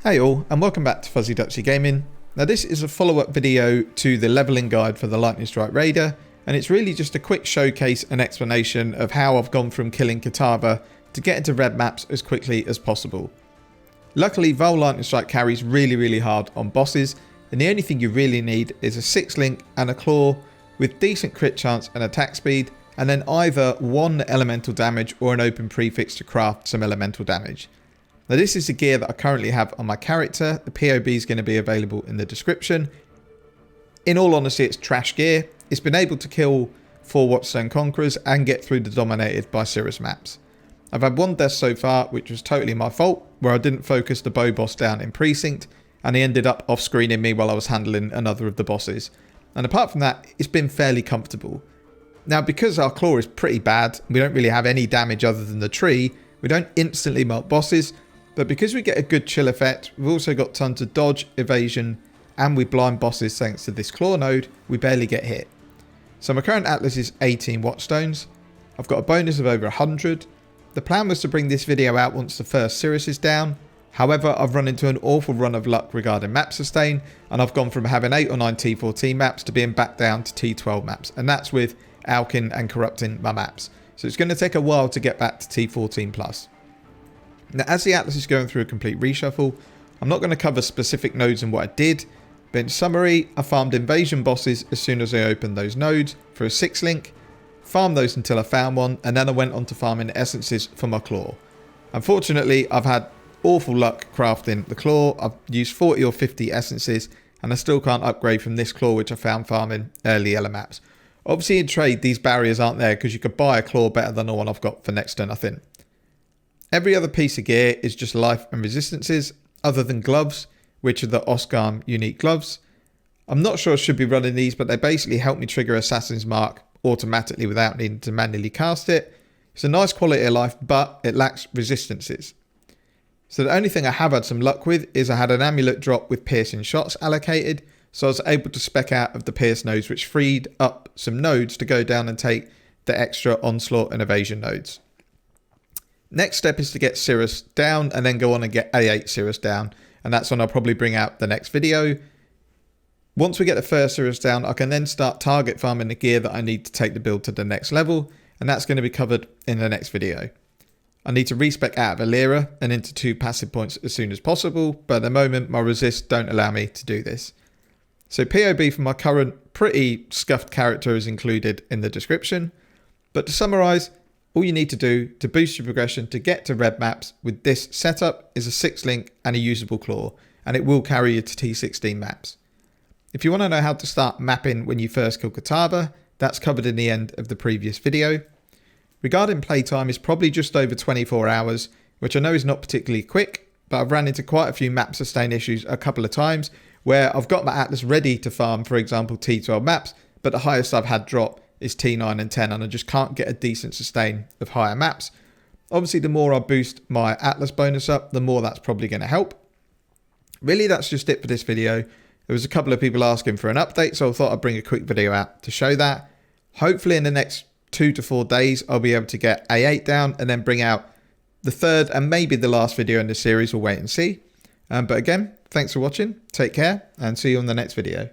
Hey all, and welcome back to Fuzzy Ducksy Gaming. Now this is a follow-up video to the leveling guide for the Lightning Strike Raider, and it's really just a quick showcase and explanation of how I've gone from killing Kitava to get into red maps as quickly as possible. Luckily, Vol Lightning Strike carries really hard on bosses, and the only thing you really need is a 6-link and a claw with decent crit chance and attack speed, and then either one elemental damage or an open prefix to craft some elemental damage. Now this is the gear that I currently have on my character. The POB is going to be available in the description. In all honesty, it's trash gear. It's been able to kill 4 SSF Conquerors and get through the dominated by Sirus maps. I've had one death so far, which was totally my fault, where I didn't focus the bow boss down in Precinct, and he ended up off-screening me while I was handling another of the bosses. And apart from that, it's been fairly comfortable. Now because our claw is pretty bad, we don't really have any damage other than the tree, we don't instantly melt bosses. But because we get a good chill effect, we've also got tons of dodge, evasion, and we blind bosses thanks to this claw node, we barely get hit. So my current atlas is 18 watchstones. I've got a bonus of over 100. The plan was to bring this video out once the first Sirus is down. However, I've run into an awful run of luck regarding map sustain, and I've gone from having 8 or 9 T14 maps to being back down to T12 maps, and that's with alking and corrupting my maps. So it's going to take a while to get back to T14 plus. Now, as the atlas is going through a complete reshuffle, I'm not going to cover specific nodes and what I did, but in summary, I farmed invasion bosses as soon as I opened those nodes for a 6-link, farmed those until I found one, and then I went on to farming essences for my claw. Unfortunately, I've had awful luck crafting the claw. I've used 40 or 50 essences, and I still can't upgrade from this claw which I found farming early yellow maps. Obviously in trade, these barriers aren't there because you could buy a claw better than the one I've got for next to nothing. Every other piece of gear is just life and resistances, other than gloves, which are the Oscarm unique gloves. I'm not sure I should be running these, but they basically help me trigger Assassin's Mark automatically without needing to manually cast it. It's a nice quality of life, but it lacks resistances. So the only thing I have had some luck with is I had an amulet drop with piercing shots allocated, so I was able to spec out of the pierce nodes, which freed up some nodes to go down and take the extra onslaught and evasion nodes. Next step is to get Sirus down and then go on and get A8 Sirus down, and that's when I'll probably bring out the next video. Once we get the first Sirus down, I can then start target farming the gear that I need to take the build to the next level, and that's going to be covered in the next video. I need to respec out of Alira and into 2 passive points as soon as possible, but at the moment my resists don't allow me to do this. So POB for my current pretty scuffed character is included in the description, but to summarise, all you need to do to boost your progression to get to red maps with this setup is a 6-link and a usable claw, and it will carry you to T16 maps. If you want to know how to start mapping when you first kill Kitava, that's covered in the end of the previous video. Regarding playtime, it's probably just over 24 hours, which I know is not particularly quick, but I've ran into quite a few map sustain issues a couple of times where I've got my atlas ready to farm, for example, T12 maps, but the highest I've had drop is T9 and 10, and I just can't get a decent sustain of higher maps. Obviously, the more I boost my atlas bonus up, the more that's probably going to help. Really, that's just it for this video. There was a couple of people asking for an update, so I thought I'd bring a quick video out to show that. Hopefully in the next 2 to 4 days, I'll be able to get A8 down and then bring out the third and maybe the last video in this series. We'll wait and see. But again, thanks for watching. Take care and see you on the next video.